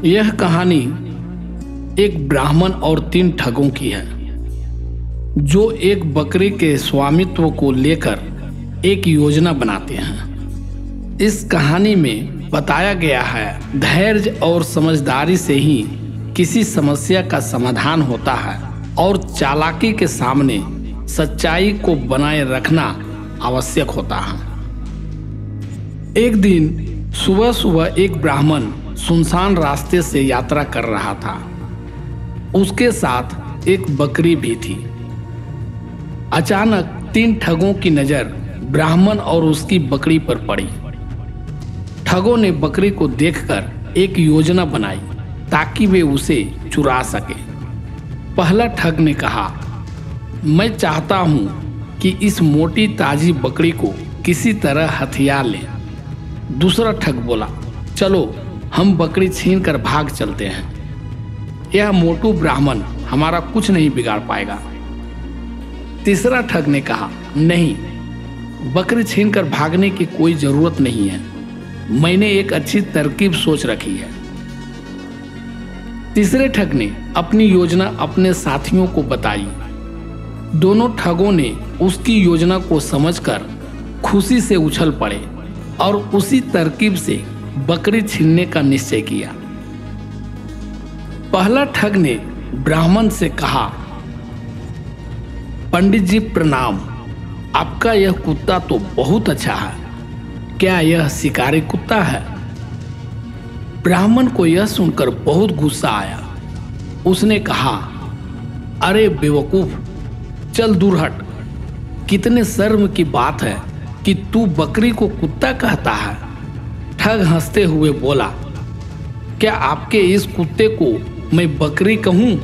यह कहानी एक ब्राह्मण और 3 ठगों की है जो एक बकरी के स्वामित्व को लेकर एक योजना बनाते हैं। इस कहानी में बताया गया है धैर्य और समझदारी से ही किसी समस्या का समाधान होता है और चालाकी के सामने सच्चाई को बनाए रखना आवश्यक होता है। एक दिन सुबह सुबह एक ब्राह्मण सुनसान रास्ते से यात्रा कर रहा था। उसके साथ एक बकरी भी थी। अचानक 3 ठगों की नजर ब्राह्मण और उसकी बकरी पर पड़ी। ठगों ने बकरी को देखकर एक योजना बनाई ताकि वे उसे चुरा सके। पहला ठग ने कहा, मैं चाहता हूं कि इस मोटी ताजी बकरी को किसी तरह हथियार ले। दूसरा ठग बोला, चलो हम बकरी छीनकर भाग चलते हैं। यह मोटू ब्राह्मण हमारा कुछ नहीं बिगाड़ पाएगा। तीसरा ठग ने कहा, नहीं, बकरी छीनकर भागने की कोई जरूरत नहीं है, मैंने एक अच्छी तरकीब सोच रखी है। तीसरे ठग ने अपनी योजना अपने साथियों को बताई। दोनों ठगों ने उसकी योजना को समझकर खुशी से उछल पड़े और उसी तरकीब से बकरी छीनने का निश्चय किया। पहला ठग ने ब्राह्मण से कहा, पंडित जी प्रणाम, आपका यह कुत्ता तो बहुत अच्छा है, क्या यह शिकारी कुत्ता है? ब्राह्मण को यह सुनकर बहुत गुस्सा आया। उसने कहा, अरे बेवकूफ, चल दूर हट। कितने शर्म की बात है कि तू बकरी को कुत्ता कहता है। ठग हंसते हुए बोला, क्या आपके इस कुत्ते को मैं बकरी कहूं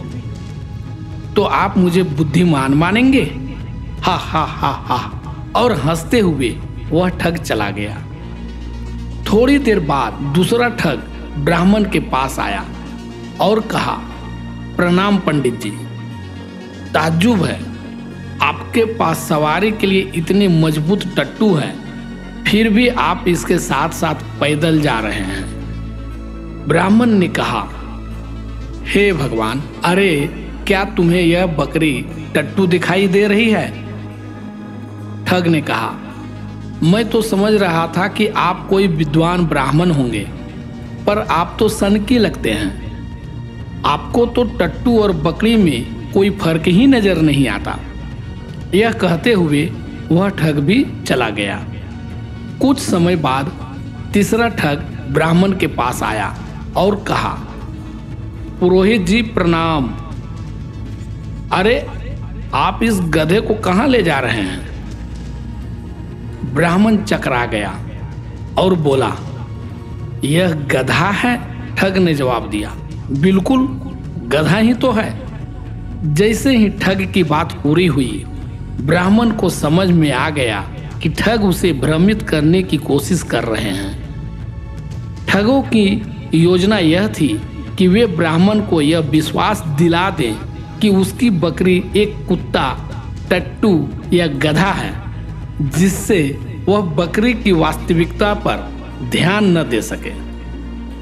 तो आप मुझे बुद्धिमान मानेंगे? हा हा हा हा। और हंसते हुए वह ठग चला गया। थोड़ी देर बाद दूसरा ठग ब्राह्मण के पास आया और कहा, प्रणाम पंडित जी, ताज्जुब है, आपके पास सवारी के लिए इतने मजबूत टट्टू है, फिर भी आप इसके साथ साथ पैदल जा रहे हैं। ब्राह्मण ने कहा, हे भगवान, अरे क्या तुम्हें यह बकरी टट्टू दिखाई दे रही है? ठग ने कहा, मैं तो समझ रहा था कि आप कोई विद्वान ब्राह्मण होंगे, पर आप तो सनकी लगते हैं। आपको तो टट्टू और बकरी में कोई फर्क ही नजर नहीं आता। यह कहते हुए वह ठग भी चला गया। कुछ समय बाद तीसरा ठग ब्राह्मण के पास आया और कहा, पुरोहित जी प्रणाम, अरे आप इस गधे को कहां ले जा रहे हैं? ब्राह्मण चकरा गया और बोला, यह गधा है। ठग ने जवाब दिया, बिल्कुल गधा ही तो है। जैसे ही ठग की बात पूरी हुई, ब्राह्मण को समझ में आ गया कि ठग उसे भ्रमित करने की कोशिश कर रहे हैं। ठगों की योजना यह थी कि वे ब्राह्मण को यह विश्वास दिला दें कि उसकी बकरी एक कुत्ता, टट्टू या गधा है, जिससे वह बकरी की वास्तविकता पर ध्यान न दे सके।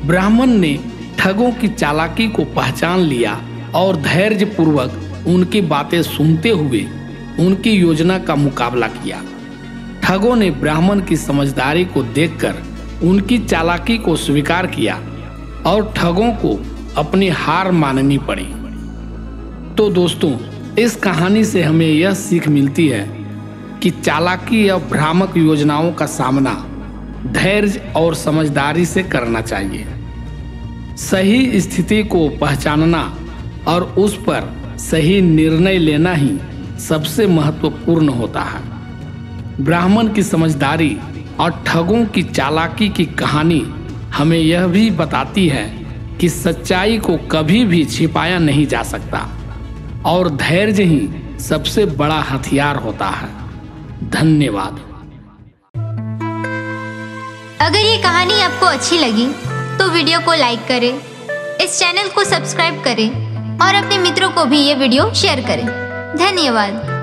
ब्राह्मण ने ठगों की चालाकी को पहचान लिया और धैर्यपूर्वक उनकी बातें सुनते हुए उनकी योजना का मुकाबला किया। ठगों ने ब्राह्मण की समझदारी को देखकर उनकी चालाकी को स्वीकार किया और ठगों को अपनी हार माननी पड़ी। तो दोस्तों, इस कहानी से हमें यह सीख मिलती है कि चालाकी या भ्रामक योजनाओं का सामना धैर्य और समझदारी से करना चाहिए। सही स्थिति को पहचानना और उस पर सही निर्णय लेना ही सबसे महत्वपूर्ण होता है। ब्राह्मण की समझदारी और ठगों की चालाकी की कहानी हमें यह भी बताती है कि सच्चाई को कभी भी छिपाया नहीं जा सकता और धैर्य ही सबसे बड़ा हथियार होता है। धन्यवाद। अगर ये कहानी आपको अच्छी लगी तो वीडियो को लाइक करें, इस चैनल को सब्सक्राइब करें और अपने मित्रों को भी ये वीडियो शेयर करें। धन्यवाद।